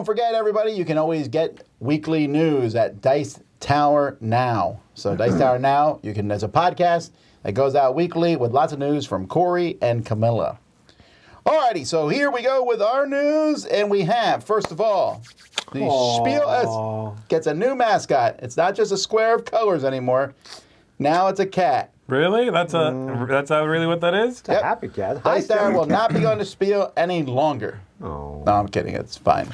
Don't forget, everybody, you can always get weekly news at Dice Tower Now. So Dice Tower Now, there's a podcast that goes out weekly with lots of news from Corey and Camilla. Alrighty, so here we go with our news, and we have, first of all, the Spiel gets a new mascot. It's not just a square of colors anymore. Now it's a cat. Really? That's really what that is? It's a happy cat. Dice Tower will not be going to Spiel any longer. Oh. No, I'm kidding. It's fine.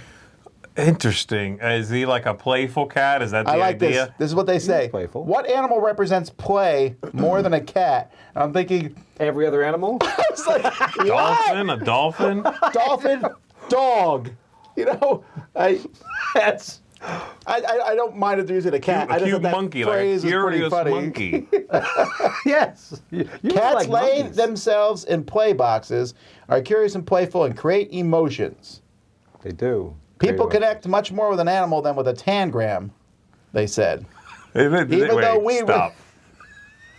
Interesting. Is he like a playful cat? Is that the idea? This is what they say. Playful. What animal represents play more than a cat? I'm thinking... Every other animal? I was like, what? Dolphin? A dolphin? Dolphin, dog. You know, I don't mind if using a cat. A cute monkey, like a curious monkey. Yes. Cats lay themselves in play boxes, are curious and playful, and create emotions. They do. People connect much more with an animal than with a tangram, they said. Stop.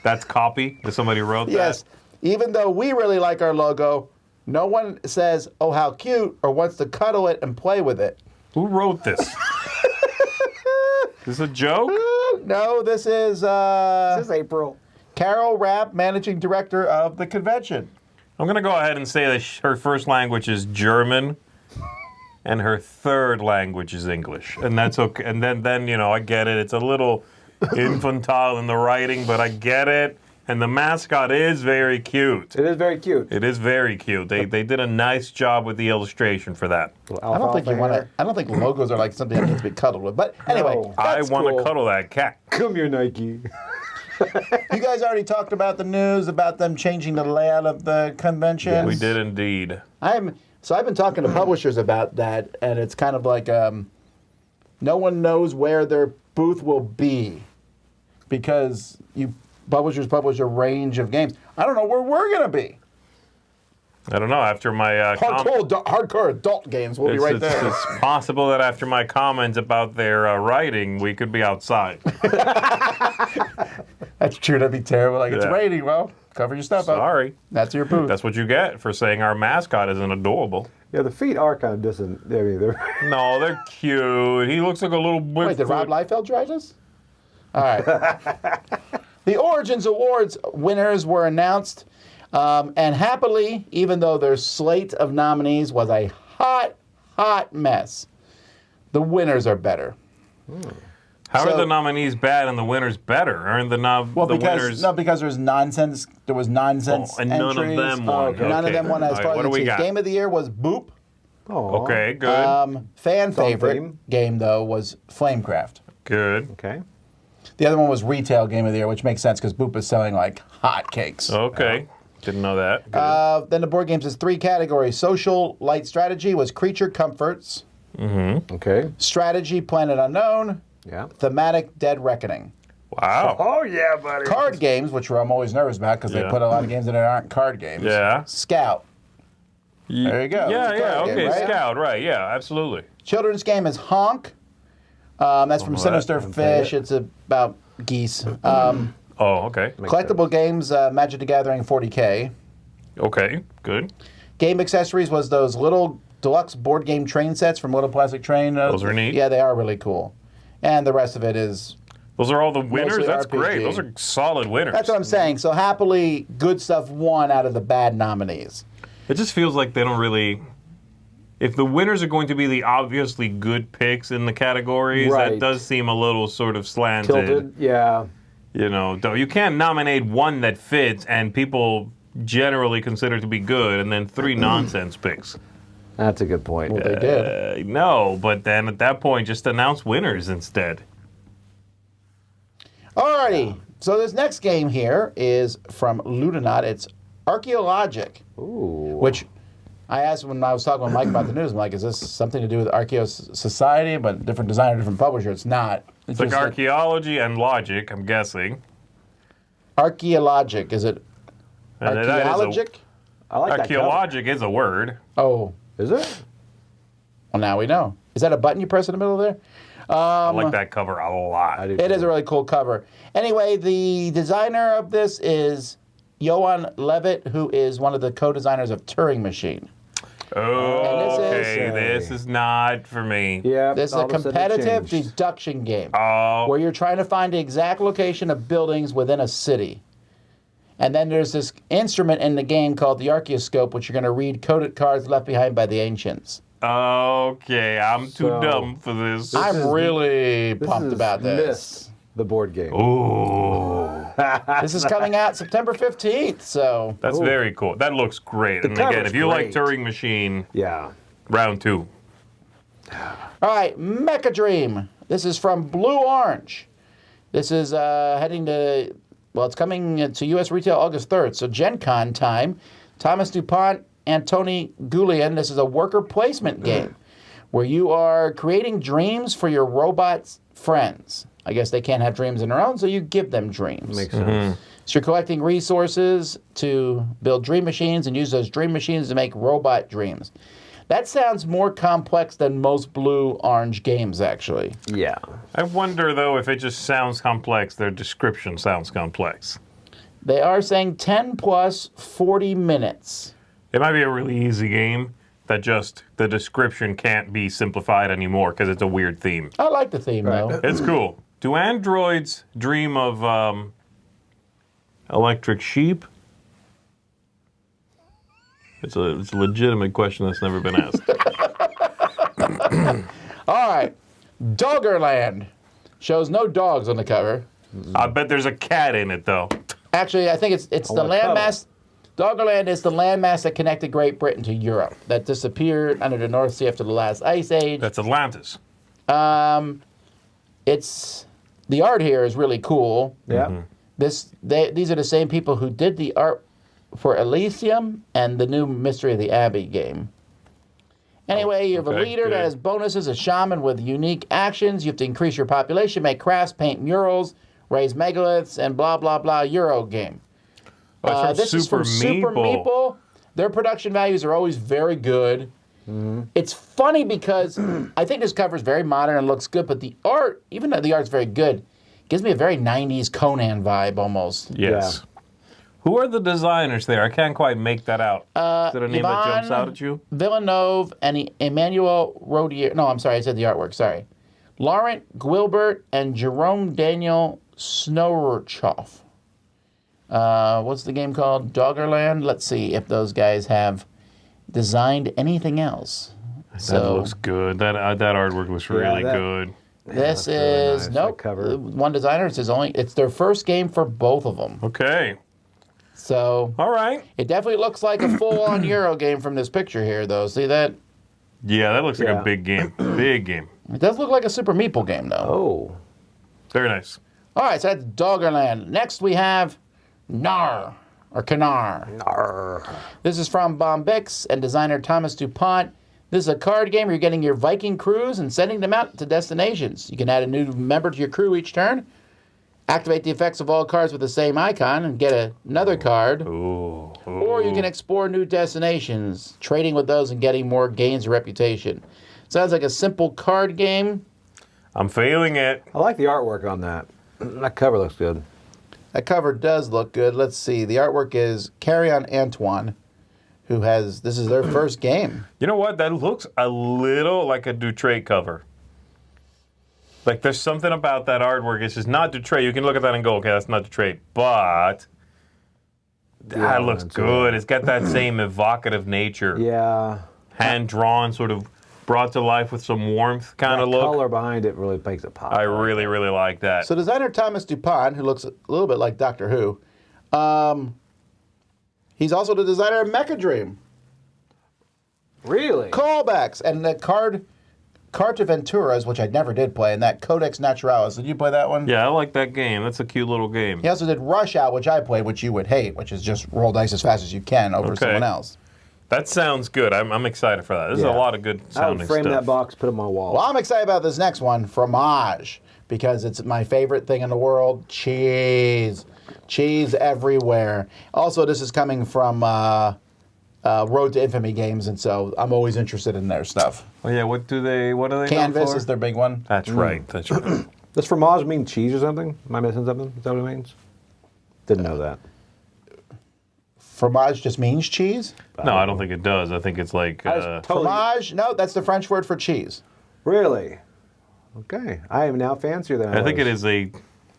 That's copy? That somebody wrote that? Yes. Even though we really like our logo, no one says, oh, how cute, or wants to cuddle it and play with it. Who wrote this? Is this a joke? No, this is April. Carol Rapp, managing director of the convention. I'm going to go ahead and say that her first language is German and her third language is English. And that's okay. And then I get it. It's a little infantile in the writing, but I get it. And the mascot is very cute. It is very cute. It is very cute. They did a nice job with the illustration for that. I don't think logos are like something that needs to be cuddled with. But anyway, No. I want to cuddle that cat. Come here, Nike. You guys already talked about the news about them changing the layout of the convention. Yes. We did indeed. I've been talking to publishers about that, and it's kind of like no one knows where their booth will be because publishers publish a range of games. I don't know where we're going to be. I don't know. After my hardcore adult games, we'll be right there. It's possible that after my comments about their writing, we could be outside. That's true. That'd be terrible. Like, it's raining. Well, cover your stuff up. Sorry. That's your booth. That's what you get for saying our mascot isn't adorable. Yeah, the feet are kind of distant. No, they're cute. He looks like a little... Wait, did Rob Liefeld write this? All right. The Origins Awards winners were announced, and happily, even though their slate of nominees was a hot mess, the winners are better. How are the nominees bad and the winners better? Aren't the winners... No, because there's nonsense. There was nonsense and entries. none of them won. Okay. None of them won as far as the Game of the Year was Boop. Oh. Okay, good. Fan favorite game, though, was Flamecraft. Good. Okay. The other one was Retail Game of the Year, which makes sense because Boop is selling like hotcakes. Okay. Didn't know that. Then the board games has 3 categories. Social Light Strategy was Creature Comforts. Mm-hmm. Okay. Strategy Planet Unknown. Yeah. Thematic Dead Reckoning. Wow. Oh, yeah, buddy. Card games, which I'm always nervous about because they put a lot of games in there that aren't card games. Yeah. Scout. There you go. Yeah, okay. Game, right? Scout, right. Yeah, absolutely. Children's game is Honk. That's from Sinister Fish. It's about geese. Okay. Collectible games, Magic the Gathering 40K. Okay, good. Game accessories was those little deluxe board game train sets from Little Plastic Train. Those are neat. Yeah, they are really cool. And the rest of it is... Those are all the winners? Mostly That's RPG. great. Those are solid winners. That's what I'm saying. So happily, good stuff won out of the bad nominees. It just feels like they don't really... If the winners are going to be the obviously good picks in the categories, that does seem a little sort of slanted. Tilted, yeah. You know, you can't nominate one that fits and people generally consider to be good and then 3 nonsense picks. That's a good point. Well, they did. No, but then at that point, just announce winners instead. Alrighty. So this next game here is from Ludonaut. It's Archaeologic. Ooh. Which I asked when I was talking with Mike about the news. I'm like, is this something to do with Archaeo Society, but different designer, different publisher? It's not. It's like archaeology and logic, I'm guessing. Archaeologic. Is it archaeologic? I like archaeologic is a word. Oh. Is it? Well, now we know. Is that a button you press in the middle there? I like that cover a lot. It is a really cool cover. Anyway, the designer of this is Johan Levitt, who is one of the co-designers of Turing Machine. Oh, this okay. is- This is not for me. Yeah. This is a all of sudden it competitive changed. deduction game Oh, where you're trying to find the exact location of buildings within a city. And then there's this instrument in the game called the Archaeoscope, which you're going to read coded cards left behind by the ancients. okay. I'm too So- dumb for this. I'm really pumped is about this. Myst, the board game. Oh, This is coming out September 15th, so that's very cool. That looks great. And again, cover's if you like great. Turing Machine, Yeah. round 2. all right, Mecha Dream. This is from Blue Orange. This is heading to, well, it's coming to U.S. retail August 3rd, so Gen Con time. Thomas DuPont and Tony Goulian. This is a worker placement game where you are creating dreams for your robot friends. I guess they can't have dreams of their own, so you give them dreams. Makes sense. So you're collecting resources to build dream machines and use those dream machines to make robot dreams. That sounds more complex than most Blue-Orange games, actually. Yeah. I wonder, though, if it just sounds complex, their description sounds complex. They are saying 10 plus 40 minutes. It might be a really easy game that just the description can't be simplified anymore because it's a weird theme. I like the theme, though. It's cool. Do androids dream of electric sheep? It's a legitimate question that's never been asked. All right. Doggerland. Shows no dogs on the cover. I bet there's a cat in it, though. Actually, I think it's the want a landmass. Doggerland is the landmass that connected Great Britain to Europe that disappeared under the North Sea after the last ice age. That's Atlantis. It's the art here is really cool. Yeah. These are the same people who did the art for Elysium and the new Mystery of the Abbey game. Anyway, you have a okay, leader good. that has bonuses, a shaman with unique actions. You have to increase your population, make crafts, paint murals, raise megaliths, and blah, blah, blah. Euro game. Oh, it's This is from Super Meeple. Their production values are always very good. It's funny because I think this cover is very modern and looks good, but the art, even though the art's very good, gives me a very 90s Conan vibe almost. Yes. Who are the designers there? I can't quite make that out. Is there a name that jumps out at you? Villeneuve and Emmanuel Rodier. No, I'm sorry, I said the artwork. Sorry. Laurent Guilbert and Jerome Daniel Snorchoff. What's the game called? Doggerland? Let's see if those guys have designed anything else. That looks good. That artwork looks really that- good. This that's really is nice, that nope. cover. One designer. It's their first game for both of them. Okay. So All right. it definitely looks like a full-on Euro game from this picture here, though. See that? Yeah, that looks like Yeah. a big game. Big game. It does look like a Super Meeple game, though. Oh. Very nice. All right, so that's Doggerland. Next we have Naror, or Canar. Narr. This is from Bombix and designer Thomas DuPont. This is a card game where you're getting your Viking crews and sending them out to destinations. You can add a new member to your crew each turn, activate the effects of all cards with the same icon, and get another card. Ooh. Or you can explore new destinations, trading with those and getting more gains of reputation. Sounds like a simple card game. I'm feeling it. I like the artwork on that. That cover looks good. That cover does look good. Let's see. The artwork is Carry-On Antoine, who has, this is their first game. You know what? That looks a little like a Dutrait cover. Like there's something about that artwork. It's just not Dutrait. You can look at that and go, okay, that's not Dutrait. But that looks that's good. It's got that same evocative nature. Yeah. Hand drawn, sort of brought to life with some warmth kind of The look. color behind it really makes it pop. I really, really like that. So designer Thomas DuPont, who looks a little bit like Doctor Who, he's also the designer of Mecha Dream. Really? Callbacks and the Carta Venturas, which I never did play, and that Codex Naturalis. Did you play that one? Yeah, I like that game. That's a cute little game. He also did Rush Out, which I played, which you would hate, which is just roll dice as fast as you can over Okay. someone else. That sounds good. I'm excited for that. This is a Yeah. lot of good I sounding would frame stuff. that box, put it on my wall. Well, I'm excited about this next one, Fromage, because it's my favorite thing in the world, cheese. Cheese everywhere. Also, this is coming from Road to Infamy games, and so I'm always interested in their stuff. Oh yeah, what are they known Canvas for? is their big one. That's right. That's right. Does fromage mean cheese or something? Am I missing something? Is that what it means? Didn't know that. fromage just means cheese? No, I don't think it does. I think it's like Fromage? No, that's the French word for cheese. Really? Okay. I am now fancier than I I think was it is a.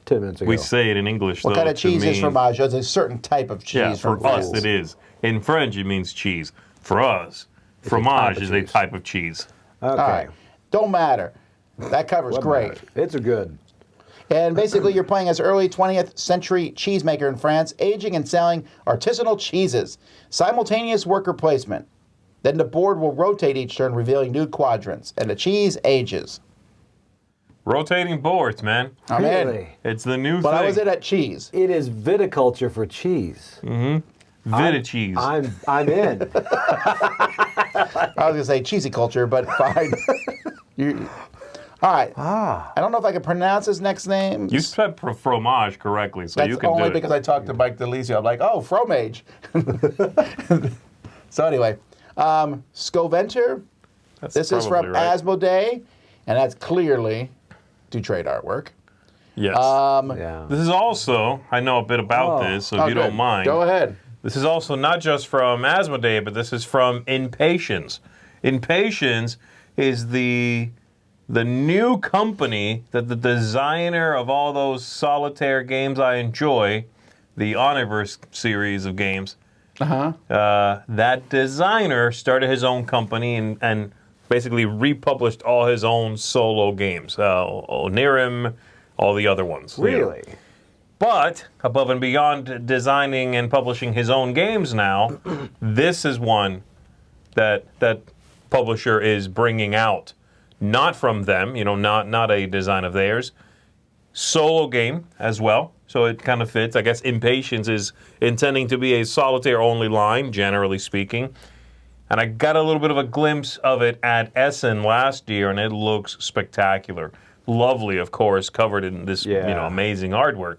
10 minutes ago. We say it in English. What though, kind of cheese to is mean- fromage? There's a certain type of cheese. Yeah, for from us France. it is. In French, it means cheese. For us, a fromage type of is a cheese. type of cheese. Okay. All right. Don't matter. That covers What great. matters? It's a good. And basically, you're playing as early 20th century cheesemaker in France, aging and selling artisanal cheeses. Simultaneous worker placement. Then the board will rotate each turn, revealing new quadrants, and the cheese ages. Rotating boards, man. I'm in. Really? It's the new But thing. I was in at cheese. It is viticulture for cheese. Vita cheese. I'm in. I was going to say cheesy culture, but fine. All right. I don't know if I can pronounce his next name. You said fromage correctly, so That's you can do only it. because I talked to Mike DeLisio. I'm like, oh, Fromage. So anyway, Scoventer. That's This is probably from right. Asmodee, and that's clearly do trade artwork. Yes. Yeah. This is also, I know a bit about this, so if you don't mind. Go ahead. This is also not just from Asmodee, but this is from Impatience. Impatience is the new company that the designer of all those solitaire games I enjoy, the Omniverse series of games, that designer started his own company and basically republished all his own solo games. Onirim, all the other ones. Really? But above and beyond designing and publishing his own games now, this is one that publisher is bringing out. Not from them, not a design of theirs. Solo game as well, so it kind of fits. I guess Impatience is intending to be a solitaire-only line, generally speaking. And I got a little bit of a glimpse of it at Essen last year, and it looks spectacular. Lovely, of course, covered in this amazing artwork.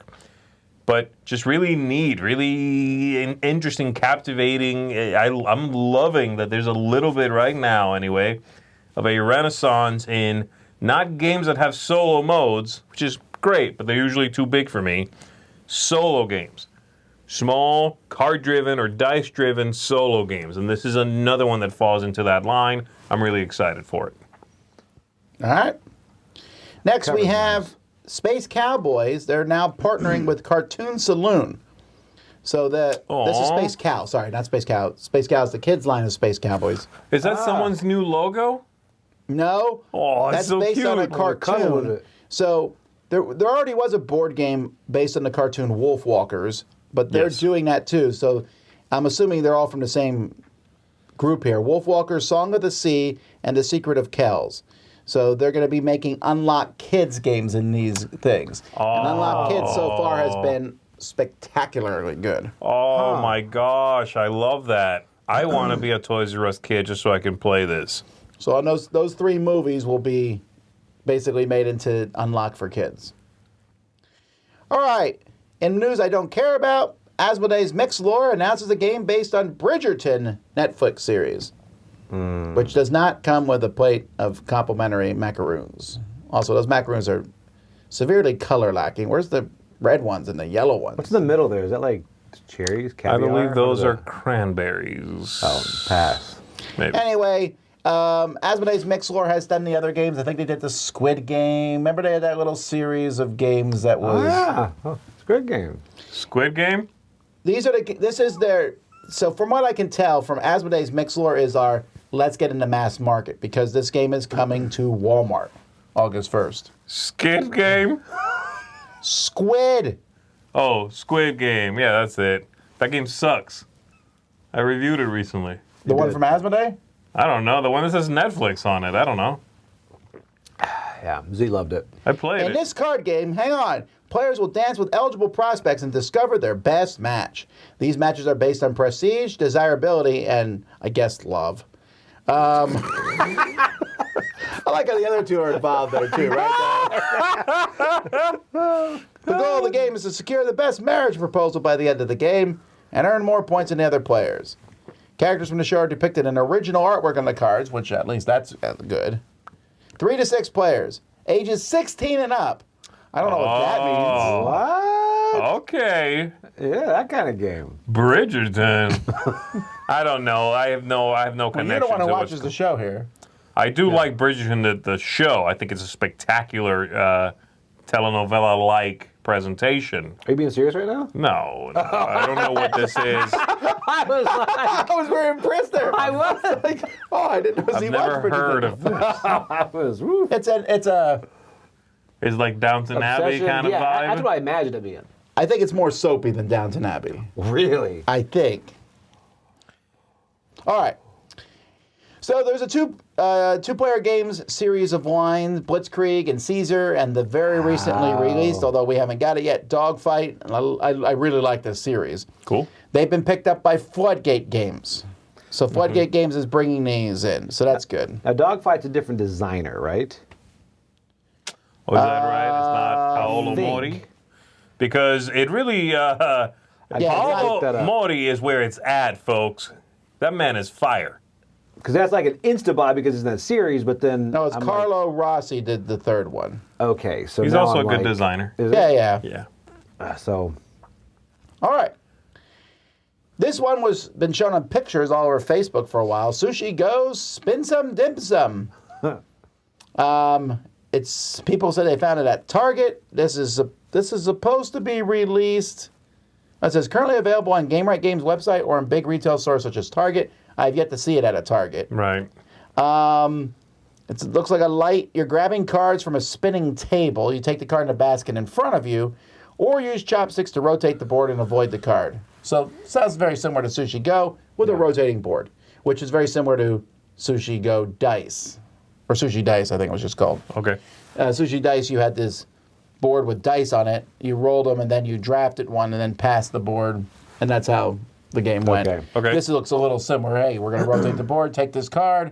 But just really neat, really interesting, captivating. I'm loving that there's a little bit right now, anyway, of a renaissance in not games that have solo modes, which is great, but they're usually too big for me. Solo games. Small, card-driven or dice-driven solo games. And this is another one that falls into that line. I'm really excited for it. All right. Next, we have Space Cowboys. They're now partnering with Cartoon Saloon. So this is Space Cow. Sorry, not Space Cow. Space Cow is the kids' line of Space Cowboys. Is that someone's new logo? No. Oh, that's it's so based on a cute. cuddle with cartoon. it. So there already was a board game based on the cartoon Wolfwalkers, but they're Yes. doing that too. So I'm assuming they're all from the same group here. Wolfwalkers, Song of the Sea, and The Secret of Kells. So they're going to be making Unlock Kids games in these things. And Unlock Kids so far has been spectacularly good. Oh my gosh, I love that. I want to be a Toys R Us kid just so I can play this. So on those three movies will be basically made into Unlock for Kids. All right. In news I don't care about, Asmodee's Mixlore announces a game based on Bridgerton Netflix series, which does not come with a plate of complimentary macaroons. Also, those macaroons are severely color lacking. Where's the red ones and the yellow ones? What's in the middle there? Is that like cherries, I caviar? believe those What are is that? cranberries. Oh, pass. Maybe. Anyway, Asmodee's Mixlore has done the other games. I think they did the Squid Game. Remember they had that little series of games that was... Oh, yeah. Oh, it's a good game. Squid Game? This is their... So from what I can tell from Asmodee's Mixlore is our let's get into mass market because this game is coming to Walmart August 1st. Skid Game? Squid! Oh, Squid Game. Yeah, that's it. That game sucks. I reviewed it recently. The one did. from Asmodee? I don't know. The one that says Netflix on it. I don't know. Yeah, Z loved it. I played In it. this card game, hang on, players will dance with eligible prospects and discover their best match. These matches are based on prestige, desirability, and, I guess, love. I like how the other two are involved there, too, right? The goal of the game is to secure the best marriage proposal by the end of the game and earn more points than the other players. Characters from the show are depicted in original artwork on the cards, which at least that's good. 3 to 6 players, ages 16 and up. I don't know what that means. What? Okay. Yeah, that kind of game. Bridgerton. I don't know. I have no Well, connection. you're the one who to watches what's- the show here. I do like Bridgerton, the show. I think it's a spectacular telenovela-like presentation. Are you being serious right now? No, I don't know what this is. I was like, I was very impressed there. I was. Like, oh, I didn't know I've Zee never watched Bridgerton. heard of this. I was. Woo. It's a. It's like Downton Abbey Obsession? kind of Yeah, vibe. that's what I imagined it being. I think it's more soapy than Downton Abbey. Really? I think. All right. So there's a two-player games series of wines, Blitzkrieg and Caesar, and the very recently released, although we haven't got it yet, Dogfight. And I really like this series. Cool. They've been picked up by Floodgate Games. So Floodgate Games is bringing these in, so that's good. Now, Dogfight's a different designer, right? Oh, is that right? It's not Paolo think. Mori? Because it really... Yeah, Paolo looked that up. Mori is where it's at, folks. That man is fire. Because that's like an Instabuy because it's in that series, but then... No, it's I'm Carlo Rossi did the third one. Like, okay, so He's now also I'm a good like, designer. Is Yeah, it? yeah. Yeah. So, All right. This one was been shown on pictures all over Facebook for a while. Sushi goes, spin some, dim some. It's people said they found it at Target. This is supposed to be released. It says currently available on Game Right Games website or in big retail stores such as Target. I've yet to see it at a Target. Right. It looks like a light. You're grabbing cards from a spinning table. You take the card in a basket in front of you, or use chopsticks to rotate the board and avoid the card. So sounds very similar to Sushi Go with a rotating board, which is very similar to Sushi Go Dice, or Sushi Dice, I think it was just called. Okay. Sushi Dice, you had this board with dice on it. You rolled them, and then you drafted one, and then passed the board, and that's how the game went. Okay. This looks a little similar. Hey, we're going to rotate the board, take this card,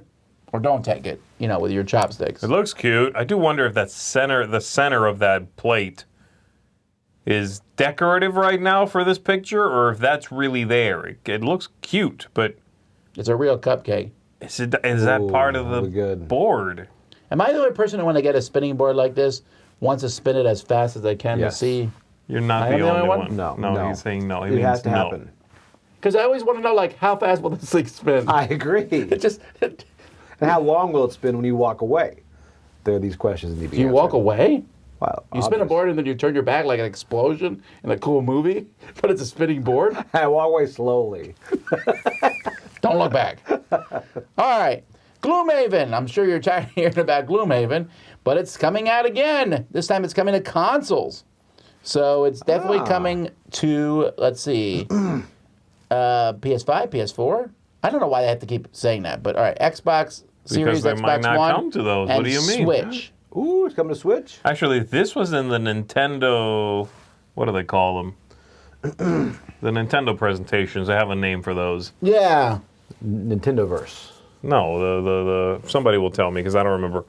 or don't take it, with your chopsticks. It looks cute. I do wonder if the center of that plate is decorative right now for this picture, or if that's really there. It looks cute, but It's a real cupcake. is that part of the really good. board? Am I the only person who, when I get a spinning board like this, wants to spin it as fast as I can Yes. to see? You're not I the am the only only one. one? no. No, he's saying no. He It means has to no. happen. Because I always want to know, how fast will this thing spin? I agree. It just... And how long will it spin when you walk away? There are these questions that need to be Do you answered. walk away? Well, You spin a obvious. board and then you turn your back like an explosion in a cool movie, but it's a spinning board? I walk away slowly. Don't look back. All right. Gloomhaven. I'm sure you're tired of hearing about Gloomhaven, but it's coming out again. This time it's coming to consoles. So it's definitely coming to, let's see, PS5, PS4. I don't know why they have to keep saying that, but all right. Xbox Series, they Xbox might not One, come to those. and What do you mean? Switch. Ooh, it's coming to Switch. Actually, this was in the Nintendo. What do they call them? The Nintendo presentations. They have a name for those. Yeah. Nintendoverse. No, the somebody will tell me because I don't remember.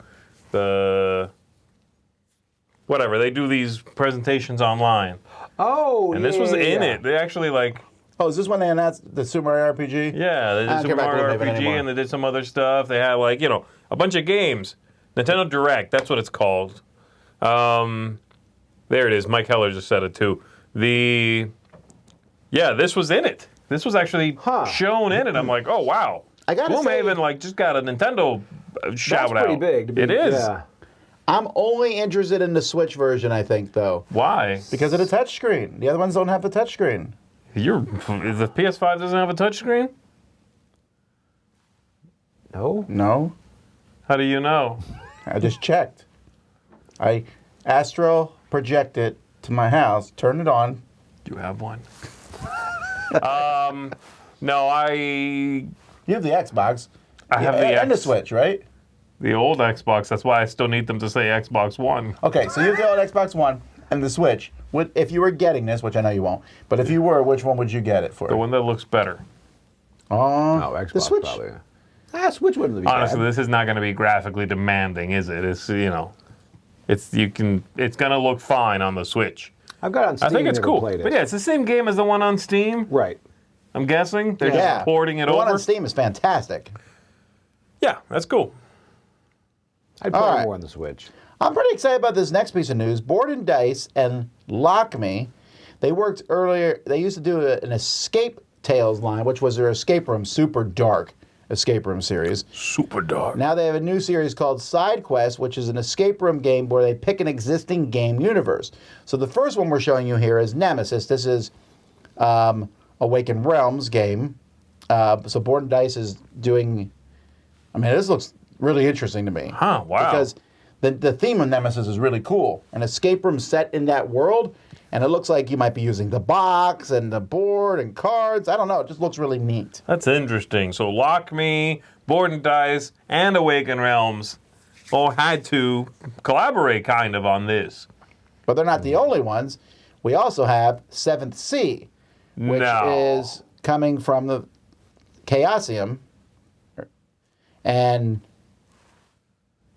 Whatever, they do these presentations online. Oh, And this was in yeah. it. They actually Oh, is this when they announced the Super Mario RPG? yeah, they I don't did care some about Mario Gloomhaven RPG anymore. and they did some other stuff. They had a bunch of games. Nintendo Direct, that's what it's called. There it is. Mike Heller just said it too. This was in it. This was actually shown in it. I'm like, oh wow. I gotta Gloomhaven just got a Nintendo shout That's pretty out. big. To be, It is. Yeah. I'm only interested in the Switch version, I think, though. Why? Because of the touchscreen. The other ones don't have the touchscreen. The PS5 doesn't have a touchscreen? No? No. How do you know? I just checked. I astral project it to my house, turn it on. You have one. No, You have the Xbox. I have the and the X. Switch, right? The old Xbox. That's why I still need them to say Xbox One. Okay, so you have the old Xbox One and the Switch. If you were getting this, which I know you won't, but if you were, which one would you get it for? The one that looks better. Oh, No, Xbox the Switch. probably. Switch wouldn't be Honestly, bad. this is not going to be graphically demanding, is it? It's it's going to look fine on the Switch. I've got it on Steam. I think it's never cool. Played it. But yeah, it's the same game as the one on Steam. Right. I'm guessing they're Yeah. just porting it the over. one on Steam is fantastic. Yeah, that's cool. I'd play All right. more on the Switch. I'm pretty excited about this next piece of news. Board and Dice and Lock Me. They worked earlier. They used to do an Escape Tales line, which was their escape room, super dark escape room series. Super dark. Now they have a new series called Side Quest, which is an escape room game where they pick an existing game universe. So the first one we're showing you here is Nemesis. This is Awakened Realms game. So Board & Dice is doing... I mean, this looks really interesting to me. Huh, wow. Because the theme of Nemesis is really cool. An escape room set in that world, and it looks like you might be using the box and the board and cards. I don't know. It just looks really neat. That's interesting. So Lock Me, Board & Dice, and Awakened Realms all had to collaborate kind of on this. But they're not the only ones. We also have Seventh Sea, which is coming from the Chaosium. And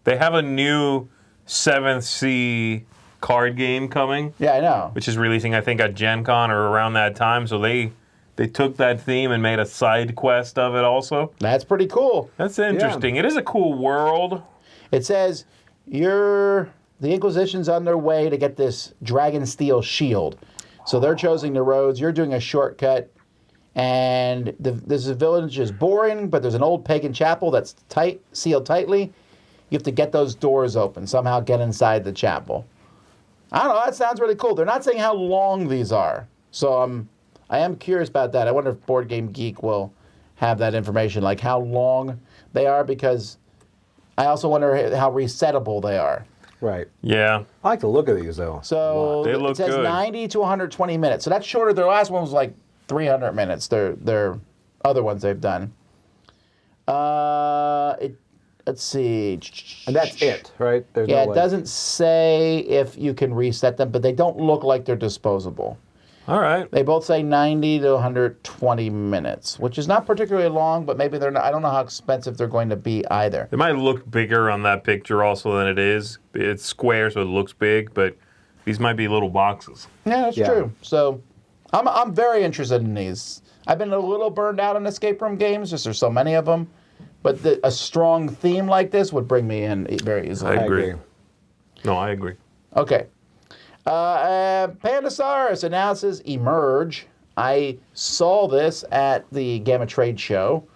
they have a new 7th Sea card game coming. Yeah, I know. Which is releasing, I think, at Gen Con or around that time. So they took that theme and made a side quest of it also. That's pretty cool. That's interesting. Yeah. It is a cool world. It says the Inquisition's on their way to get this Dragon Steel shield. So they're choosing the roads. You're doing a shortcut. And this village is boring, but there's an old pagan chapel that's sealed tightly. You have to get those doors open, somehow get inside the chapel. I don't know, that sounds really cool. They're not saying how long these are. So I am curious about that. I wonder if Board Game Geek will have that information, like how long they are, because I also wonder how resettable they are. Right. Yeah. I like the look of these, though. So they look it says good. 90 to 120 minutes. So that's shorter. Their last one was like 300 minutes. Their other ones they've done. Let's see. And that's it, right? There's yeah, no it doesn't say if you can reset them, but they don't look like they're disposable. All right. They both say 90 to 120 minutes, which is not particularly long, but maybe they're not. I don't know how expensive they're going to be either. It might look bigger on that picture also than it is. It's square, so it looks big, but these might be little boxes. Yeah, that's true. So I'm very interested in these. I've been a little burned out on escape room games, just there's so many of them. But a strong theme like this would bring me in very easily. I agree. No, I agree. Okay. Pandasaurus announces Emerge. I saw this at the Gamma Trade Show.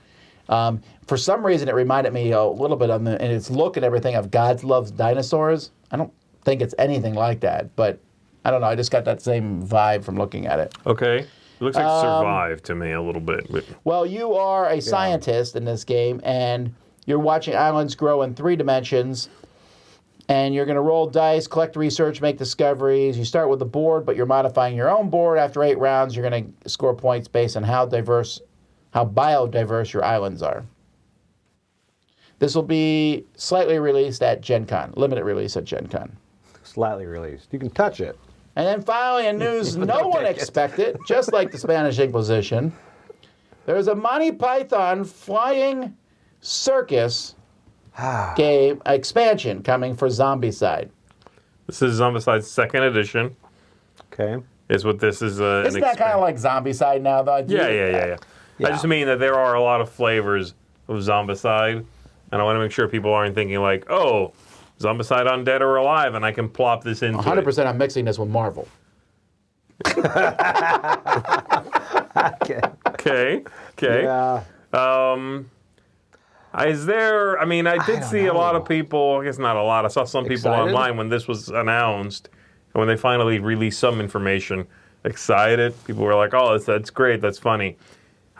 For some reason, it reminded me a little bit in its look and everything of God Loves Dinosaurs. I don't think it's anything like that, but I don't know. I just got that same vibe from looking at it. Okay. It looks like Survive to me a little bit. Well, you are a scientist in this game, and you're watching islands grow in 3 dimensions, and you're going to roll dice, collect research, make discoveries. You start with the board, but you're modifying your own board. After 8 rounds, you're going to score points based on how biodiverse your islands are. This will be slightly released at Gen Con, limited release at Gen Con. Slightly released. You can touch it. And then finally, in news no one expected, just like the Spanish Inquisition, there's a Monty Python Flying Circus game expansion coming for Zombicide. This is Zombicide's 2nd edition. Okay. Is what this is. Isn't that kind of like Zombicide now, though? Yeah. I just mean that there are a lot of flavors of Zombicide, and I want to make sure people aren't thinking like, oh, Zombicide on Dead or Alive, and I can plop this into 100% it. I'm mixing this with Marvel. Okay. Yeah. Is there, I did see a lot of people, I guess not a lot, I saw some people online when this was announced, and when they finally released some information, excited. People were like, oh, that's great, that's funny.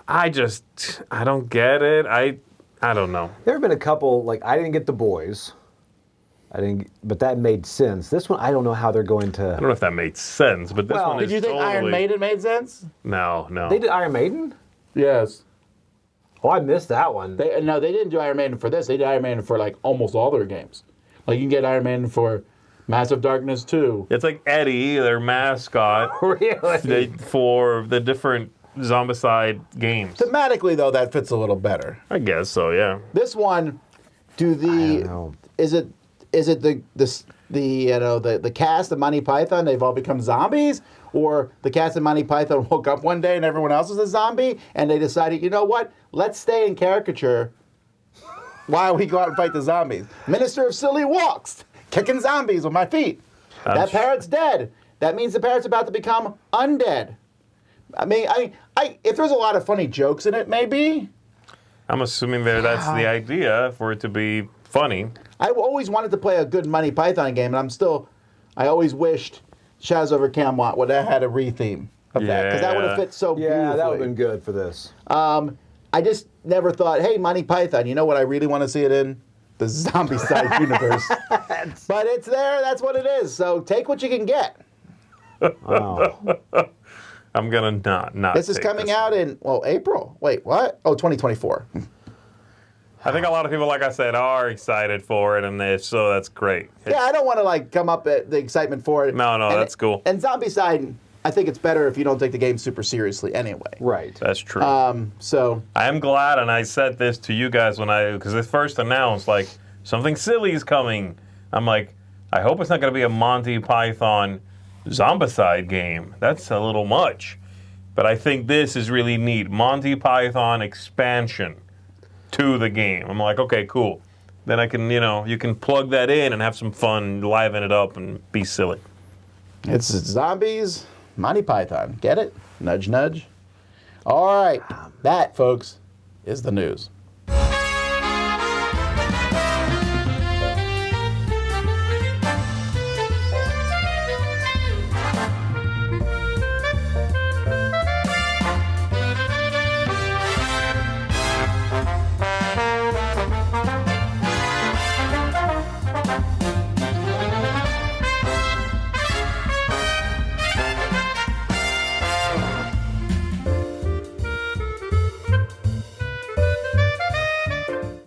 I don't get it. I don't know. There have been a couple, like, I didn't get The Boys. But that made sense. This one, I don't know how they're going to... I don't know if that made sense, but this one is Did you think Iron Maiden made sense? No. They did Iron Maiden? Yes. Oh, I missed that one. They didn't do Iron Maiden for this. They did Iron Maiden for, like, almost all their games. Like, you can get Iron Maiden for Massive Darkness 2. It's like Eddie, their mascot, Really? for the different Zombicide games. Thematically, though, that fits a little better. I guess so, yeah. This one, I don't know. Is it the cast of Monty Python? They've all become zombies, or the cast of Monty Python woke up one day and everyone else is a zombie, and they decided, you know what? Let's stay in caricature while we go out and fight the zombies. Minister of Silly Walks, kicking zombies with my feet. That parrot's dead. that means the parrot's about to become undead. I mean, if there's a lot of funny jokes in it, maybe. I'm assuming that's the idea for it to be funny. I always wanted to play a good Monty Python game, and I always wished Shadows over Camelot would have had a re-theme of that, because that would have fit so beautifully. Yeah, that would have been good for this. I just never thought, hey, Monty Python, you know what I really want to see it in? The Zombicide universe. But it's there, that's what it is. So take what you can get. Wow. I'm going to not This is coming out in, April. Wait, what? Oh, 2024. I think a lot of people, like I said, are excited for it, and if so, that's great. Yeah, I don't want to come up at the excitement for it. No, that's cool. And Zombicide, I think it's better if you don't take the game super seriously anyway. Right. That's true. So I am glad, and I said this to you guys because they first announced, something silly is coming. I'm like, I hope it's not going to be a Monty Python Zombicide game. That's a little much. But I think this is really neat. Monty Python expansion to the game. I'm like, okay, cool. Then I can, you can plug that in and have some fun, liven it up, and be silly. it's zombies, Monty Python. Get it? Nudge, nudge. All right. That, folks, is the news.